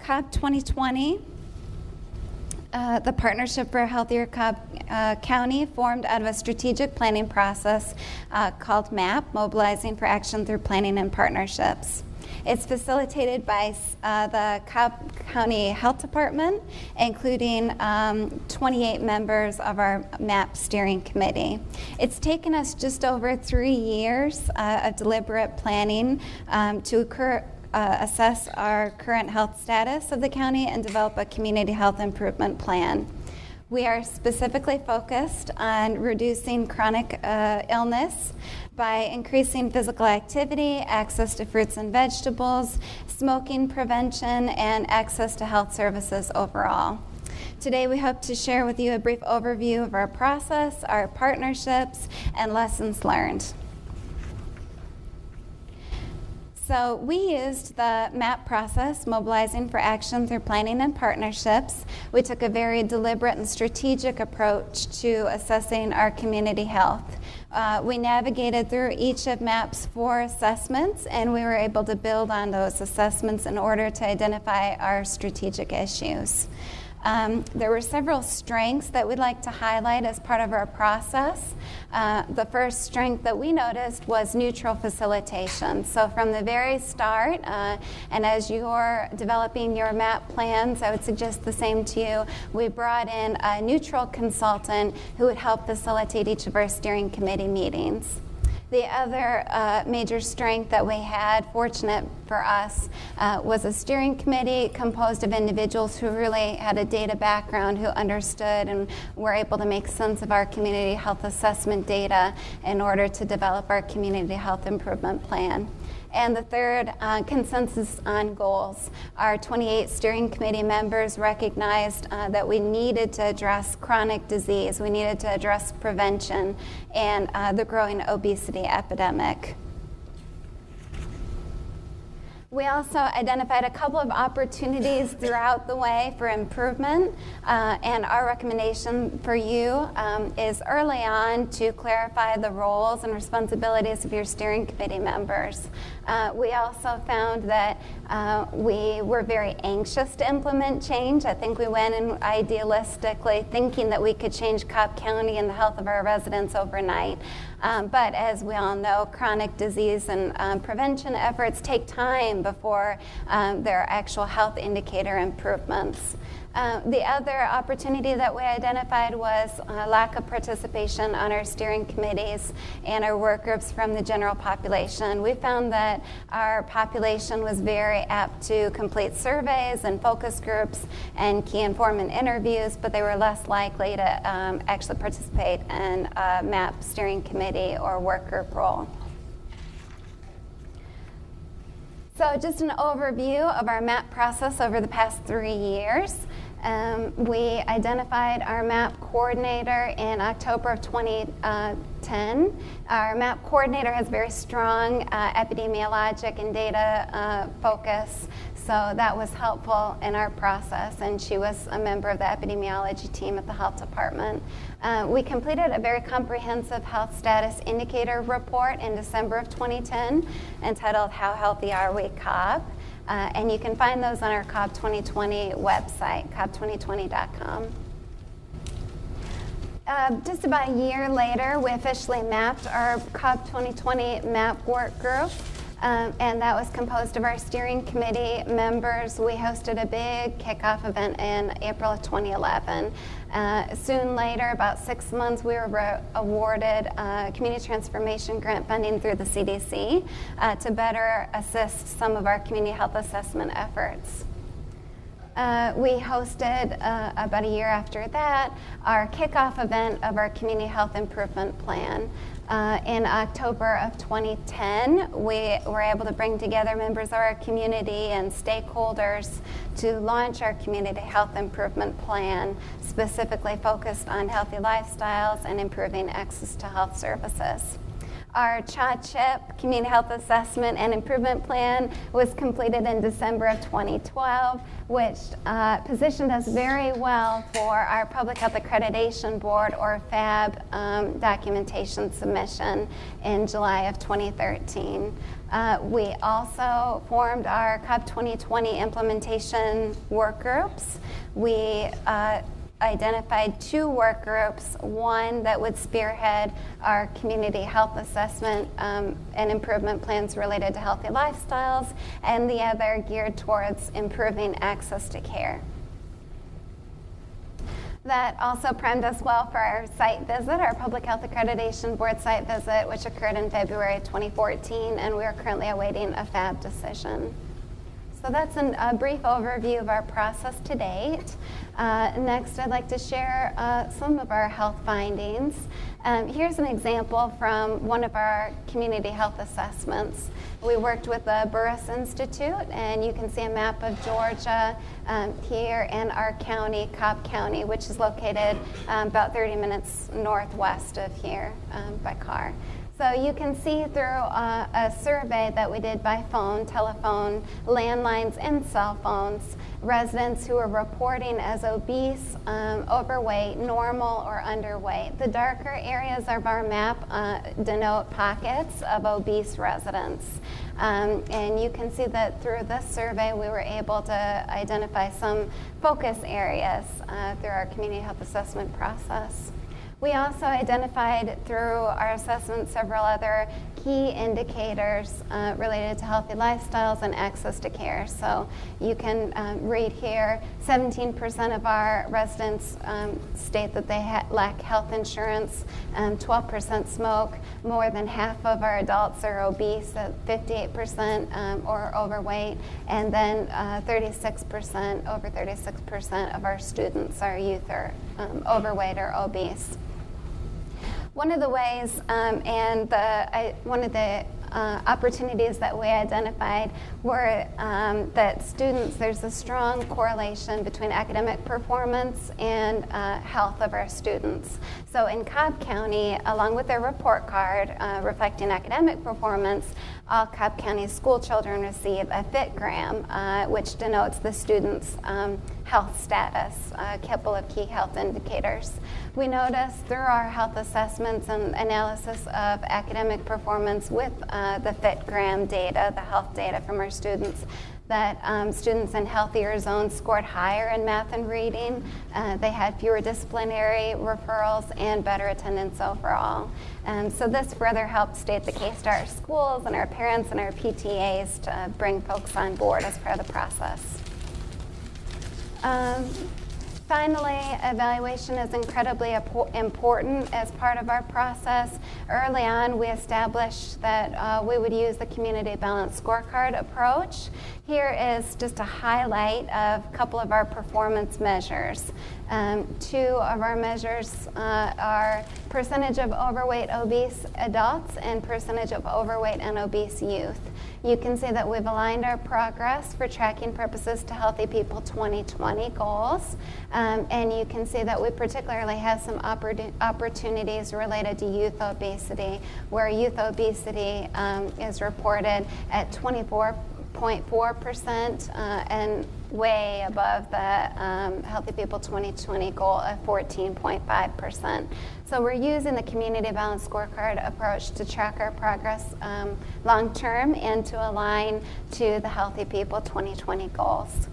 Cobb 2020, the Partnership for a Healthier Cobb County, formed out of a strategic planning process called MAP, Mobilizing for Action Through Planning and Partnerships. It's facilitated by the Cobb County Health Department, including 28 members of our MAP steering committee. It's taken us just over 3 years of deliberate planning to assess our current health status of the county and develop a community health improvement plan. We are specifically focused on reducing chronic illness by increasing physical activity, access to fruits and vegetables, smoking prevention, and access to health services overall. Today we hope to share with you a brief overview of our process, our partnerships, and lessons learned. So we used the MAP process, Mobilizing for Action Through Planning and Partnerships. We took a very deliberate and strategic approach to assessing our community health. We navigated through each of MAP's 4 assessments, and we were able to build on those assessments in order to identify our strategic issues. There were several strengths that we'd like to highlight as part of our process. The first strength that we noticed was neutral facilitation. So from the very start, and as you're developing your MAP plans, I would suggest the same to you. We brought in a neutral consultant who would help facilitate each of our steering committee meetings. The other major strength that we had, fortunate for us, was a steering committee composed of individuals who really had a data background, who understood and were able to make sense of our community health assessment data in order to develop our community health improvement plan. And the third, consensus on goals. Our 28 steering committee members recognized that we needed to address chronic disease, we needed to address prevention, and the growing obesity epidemic. We also identified a couple of opportunities throughout the way for improvement, and our recommendation for you is early on to clarify the roles and responsibilities of your steering committee members. We also found that we were very anxious to implement change. I think we went in idealistically thinking that we could change Cobb County and the health of our residents overnight. But as we all know, chronic disease and prevention efforts take time before there are actual health indicator improvements. The other opportunity that we identified was lack of participation on our steering committees and our work groups from the general population. We found that our population was very apt to complete surveys and focus groups and key informant interviews, but they were less likely to actually participate in a MAP steering committee or work group role. So just an overview of our MAP process over the past 3 years. We identified our MAP coordinator in October of 2010. Our MAP coordinator has very strong epidemiologic and data focus, so that was helpful in our process, and she was a member of the epidemiology team at the health department. We completed a very comprehensive health status indicator report in December of 2010 entitled How Healthy Are We, Cobb? And you can find those on our Cobb 2020 website, cobb2020.com. Just about a year later, we officially mapped our Cobb 2020 MAP work group, and that was composed of our steering committee members. We hosted a big kickoff event in April of 2011. Soon later, about 6 months, we were awarded community transformation grant funding through the CDC to better assist some of our community health assessment efforts. We hosted, about a year after that, our kickoff event of our community health improvement plan. In October of 2010, we were able to bring together members of our community and stakeholders to launch our community health improvement plan, specifically focused on healthy lifestyles and improving access to health services. Our CHA-CHIP Community Health Assessment and Improvement Plan was completed in December of 2012, which positioned us very well for our Public Health Accreditation Board, or FAB, documentation submission in July of 2013. We also formed our Cobb 2020 implementation work groups. We identified 2 work groups, one that would spearhead our community health assessment and improvement plans related to healthy lifestyles, and the other geared towards improving access to care. That also primed us well for our site visit, our Public Health Accreditation Board site visit, which occurred in February 2014, and we are currently awaiting a FAB decision. So that's a brief overview of our process to date. Next, I'd like to share some of our health findings. Here's an example from one of our community health assessments. We worked with the Burris Institute, and you can see a map of Georgia here and our county, Cobb County, which is located about 30 minutes northwest of here by car. So you can see through a survey that we did by phone, telephone, landlines, and cell phones, residents who are reporting as obese, overweight, normal, or underweight. The darker areas of our map denote pockets of obese residents. And you can see that through this survey, we were able to identify some focus areas through our community health assessment process. We also identified through our assessment several other key indicators related to healthy lifestyles and access to care. So you can read here, 17% of our residents state that they lack health insurance, 12% smoke, more than half of our adults are obese, 58% or overweight, and then over 36% of our students, our youth, are overweight or obese. One of the ways one of the opportunities that we identified were that there's a strong correlation between academic performance and health of our students. So in Cobb County, along with their report card reflecting academic performance, all Cobb County school children receive a FitGram, which denotes the student's health status, a couple of key health indicators. We noticed through our health assessments and analysis of academic performance with the FitGram data, the health data from our students, that students in healthier zones scored higher in math and reading. They had fewer disciplinary referrals and better attendance overall. So this further helped state the case to our schools and our parents and our PTAs to bring folks on board as part of the process. Finally, evaluation is incredibly important as part of our process. Early on, we established that we would use the community balanced scorecard approach. Here is just a highlight of a couple of our performance measures. 2 of our measures are percentage of overweight obese adults and percentage of overweight and obese youth. You can see that we've aligned our progress for tracking purposes to Healthy People 2020 goals. And you can see that we particularly have some opportunities related to youth obesity, where youth obesity is reported at 24.4% and way above the Healthy People 2020 goal of 14.5%. So we're using the community balanced scorecard approach to track our progress long term and to align to the Healthy People 2020 goals.